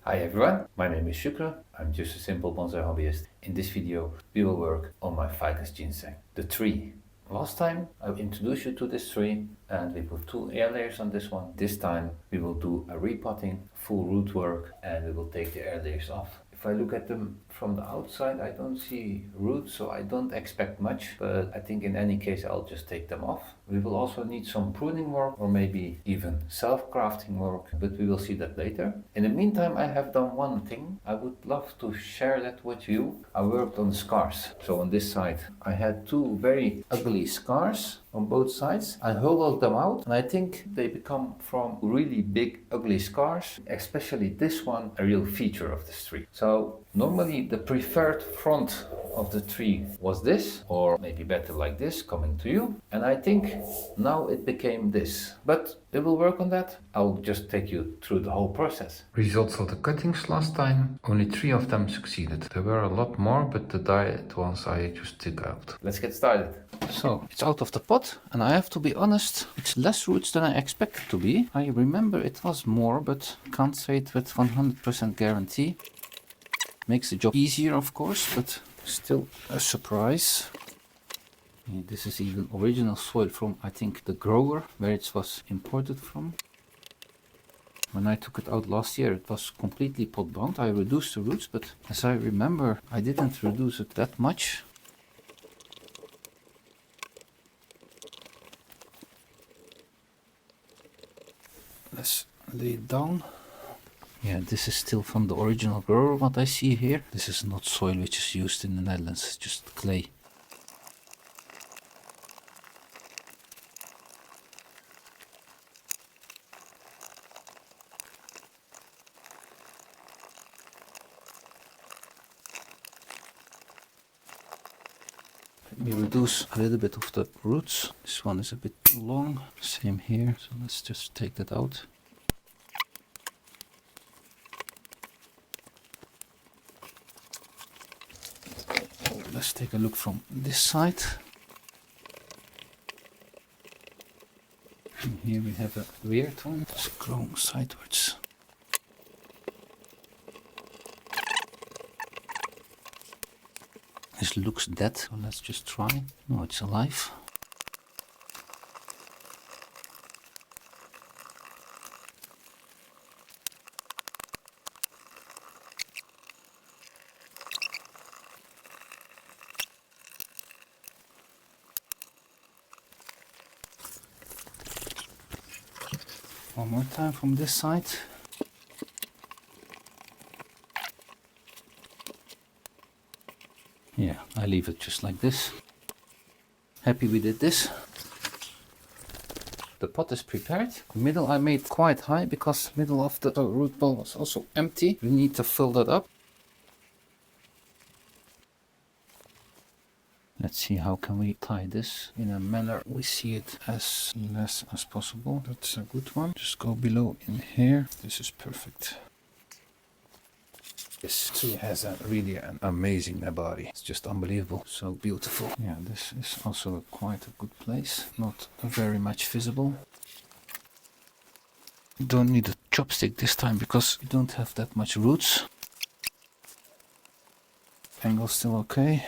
Hi everyone, my name is Sucre. I'm just a simple bonsai hobbyist. In this video we will work on my Ficus Ginseng, the tree. Last time I introduced you to this tree and we put 2 air layers on this one. This time we will do a repotting, full root work, and we will take the air layers off. If I look at them from the outside, I don't see roots, so I don't expect much, but I think in any case I'll just take them off. We will also need some pruning work or maybe even self-grafting work, but we will see that later. In the meantime, I have done one thing. I would love to share that with you. I worked on the scars. So on this side I had 2 very ugly scars on both sides. I hollowed them out and I think they become from really big ugly scars, especially this one, a real feature of this tree. So normally the preferred front of the tree was this, or maybe better like this, coming to you, and I think now it became this, but we will work on that. I'll just take you through the whole process. Results of the cuttings last time, only 3 of them succeeded. There were a lot more, but the dyed ones I just took out. Let's get started. So it's out of the pot, and I have to be honest, it's less roots than I expected to be. I remember it was more, but can't say it with 100% guarantee. Makes the job easier, of course, but still a surprise. Yeah, this is even original soil from, I think, the grower where it was imported from. When I took it out last year, it was completely pot bound. I reduced the roots, but as I remember, I didn't reduce it that much. Let's lay it down. Yeah, this is still from the original grower, what I see here. This is not soil which is used in the Netherlands, it's just clay. Let me reduce a little bit of the roots. This one is a bit too long, same here, so let's just take that out. Let's take a look from this side. And here we have a weird one. It's grown sideways. This looks dead, so let's just try. No, it's alive. One more time from this side. Yeah, I leave it just like this. Happy we did this. The pot is prepared. The middle I made quite high because the middle of the root ball was also empty. We need to fill that up. Let's see how can we tie this in a manner we see it as less as possible. That's a good one. Just go below in here. This is perfect. This tree has really an amazing body. It's just unbelievable. So beautiful. Yeah, this is also quite a good place. Not very much visible. You don't need a chopstick this time because you don't have that much roots. Angle still okay.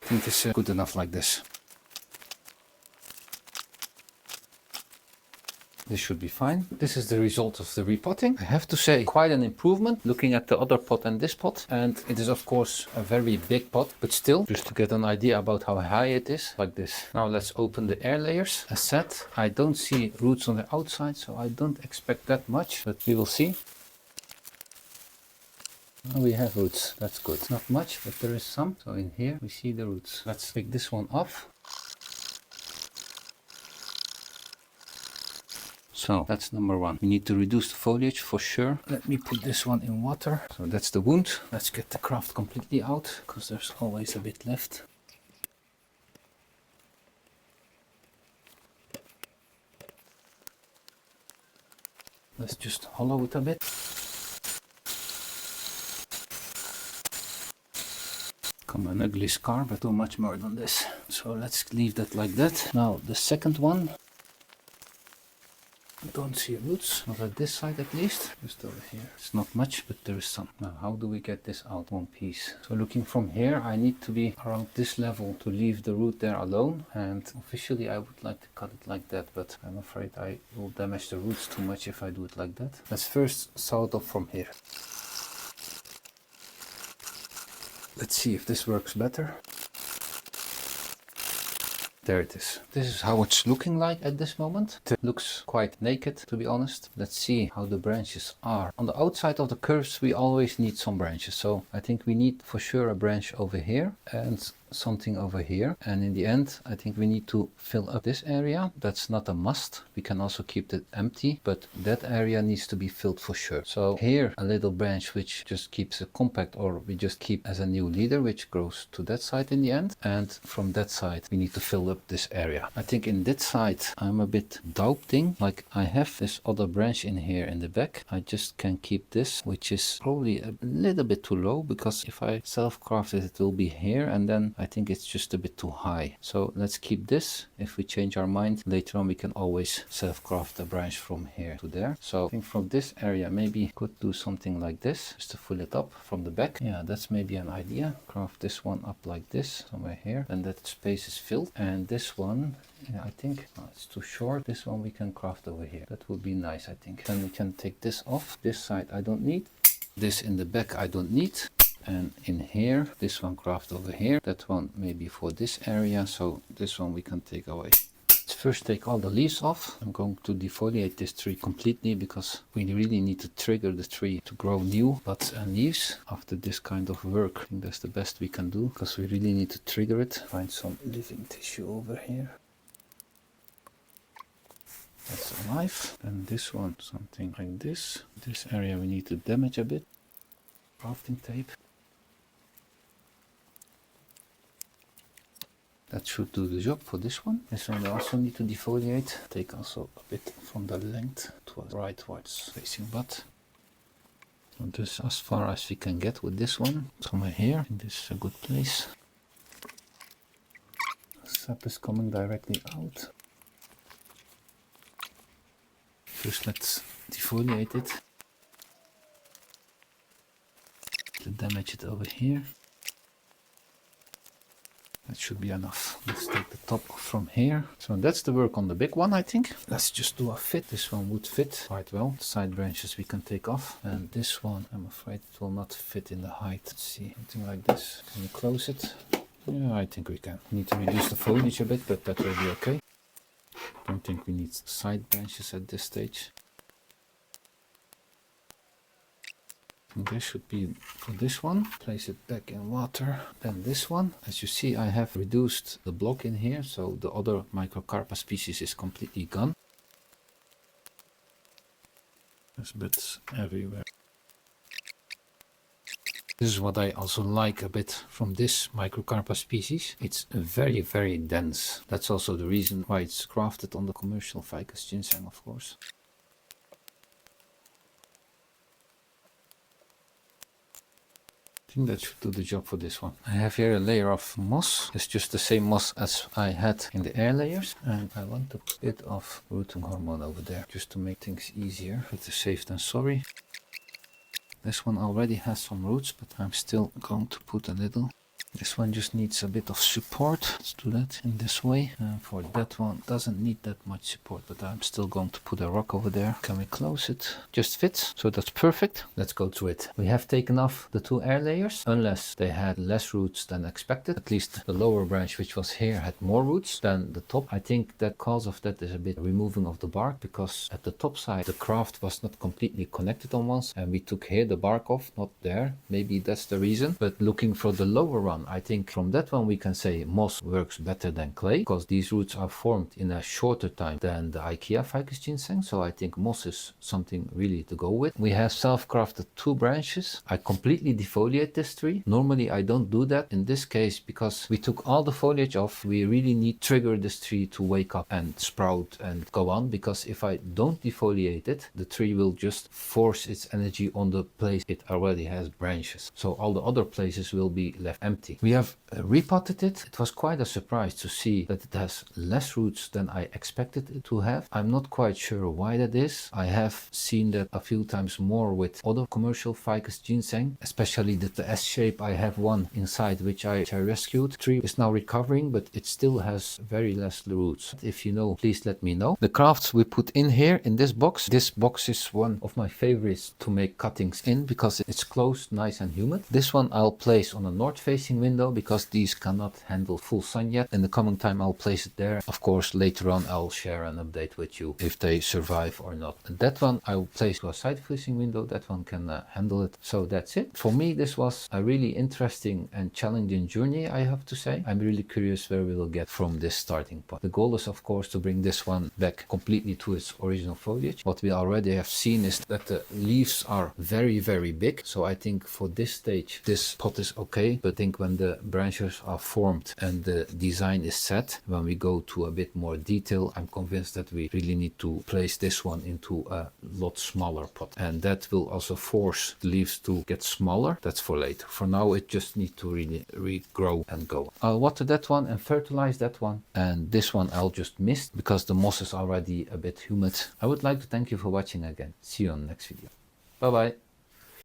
I think it's good enough like this. This should be fine. This is the result of the repotting. I have to say, quite an improvement looking at the other pot and this pot. And it is of course a very big pot, but still, just to get an idea about how high it is, like this. Now let's open the air layers. As said, I don't see roots on the outside, so I don't expect that much, but we will see. We have roots, that's good. Not much, but there is some. So in here we see the roots. Let's pick this one off. So that's number 1. We need to reduce the foliage for sure. Let me put this one in water. So that's the wound. Let's get the craft completely out, because there's always a bit left. Let's just hollow it a bit. Come an ugly scar, but too much more than this. So let's leave that like that. Now the second one. Don't see roots, not at this side at least, just over here. It's not much, but there is some. Now how do we get this out one piece? So looking from here, I need to be around this level to leave the root there alone, and officially I would like to cut it like that, but I'm afraid I will damage the roots too much if I do it like that. Let's first saw it off from here. Let's see if this works better. There it is. This is how it's looking like at this moment. It looks quite naked, to be honest. Let's see how the branches are. On the outside of the curves we always need some branches, so I think we need for sure a branch over here and something over here, and in the end I think we need to fill up this area. That's not a must, we can also keep it empty, but that area needs to be filled for sure. So here a little branch which just keeps it compact, or we just keep as a new leader which grows to that side in the end, and from that side we need to fill up this area. I think in that side I'm a bit doubting, like I have this other branch in here in the back. I just can keep this, which is probably a little bit too low, because if I self-craft it, it will be here, and then I think it's just a bit too high. So let's keep this. If we change our mind later on, we can always self-craft a branch from here to there. So I think from this area maybe could do something like this, just to fill it up from the back. Yeah, that's maybe an idea. Craft this one up like this, somewhere here, and that space is filled. And this one, yeah, I think it's too short. This one we can craft over here. That would be nice, I think. Then we can take this off. This side I don't need. This in the back I don't need. And in here, this one craft over here. That one maybe for this area. So this one we can take away. Let's first take all the leaves off. I'm going to defoliate this tree completely, because we really need to trigger the tree to grow new buds and leaves after this kind of work. I think that's the best we can do, because we really need to trigger it. Find some living tissue over here. That's alive. And this one, something like this. This area we need to damage a bit. Crafting tape. That should do the job for this one. This one we also need to defoliate. Take also a bit from the length towards rightwards facing bud. So this as far as we can get with this one. Somewhere here. And this is a good place. Sap is coming directly out. First let's defoliate it. To damage it over here. That should be enough. Let's take the top off from here. So that's the work on the big one, I think. Let's just do a fit. This one would fit quite well. The side branches we can take off. And this one, I'm afraid it will not fit in the height. Let's see, something like this. Can we close it? Yeah, I think we can. We need to reduce the foliage a bit, but that will be okay. Don't think we need side branches at this stage. And this should be for this one. Place it back in water. Then this one. As you see, I have reduced the block in here, so the other Microcarpa species is completely gone. There's bits everywhere. This is what I also like a bit from this Microcarpa species. It's very, very dense. That's also the reason why it's crafted on the commercial Ficus Ginseng, of course. I think that should do the job for this one. I have here a layer of moss. It's just the same moss as I had in the air layers. And I want to put a bit of rooting hormone over there, just to make things easier. Better safe than sorry. This one already has some roots, but I'm still going to put a little. This one just needs a bit of support. Let's do that in this way. And for that one, doesn't need that much support, but I'm still going to put a rock over there. Can we close it? Just fits. So that's perfect. Let's go through it. We have taken off the two air layers, unless they had less roots than expected. At least the lower branch, which was here, had more roots than the top. I think that cause of that is a bit removing of the bark, because at the top side, the craft was not completely connected on once, and we took here the bark off, not there. Maybe that's the reason. But looking for the lower one, one. I think from that one we can say moss works better than clay, because these roots are formed in a shorter time than the IKEA Ficus Ginseng. So I think moss is something really to go with. We have self-crafted 2 branches. I completely defoliate this tree. Normally I don't do that. In this case, because we took all the foliage off, we really need to trigger this tree to wake up and sprout and go on, because if I don't defoliate it, the tree will just force its energy on the place it already has branches. So all the other places will be left empty. We have repotted it. It was quite a surprise to see that it has less roots than I expected it to have. I'm not quite sure why that is. I have seen that a few times more with other commercial Ficus Ginseng, especially the S shape. I have one inside which I rescued. The tree is now recovering, but it still has very less roots. If you know, please let me know. The crafts we put in here in this box. This box is one of my favorites to make cuttings in because it's closed, nice and humid. This one I'll place on a north facing window because these cannot handle full sun yet. In the coming time I'll place it there. Of course later on I'll share an update with you if they survive or not. And that one I will place to a side facing window. That one can handle it. So that's it. For me this was a really interesting and challenging journey, I have to say. I'm really curious where we will get from this starting point. The goal is of course to bring this one back completely to its original foliage. What we already have seen is that the leaves are very big. So I think for this stage this pot is okay, but I think when the branches are formed and the design is set, when we go to a bit more detail, I'm convinced that we really need to place this one into a lot smaller pot, and that will also force the leaves to get smaller. That's for later. For now it just needs to really regrow and go. I'll water that one and fertilize that one, and this one I'll just mist because the moss is already a bit humid. I would like to thank you for watching again. See you on the next video. Bye bye.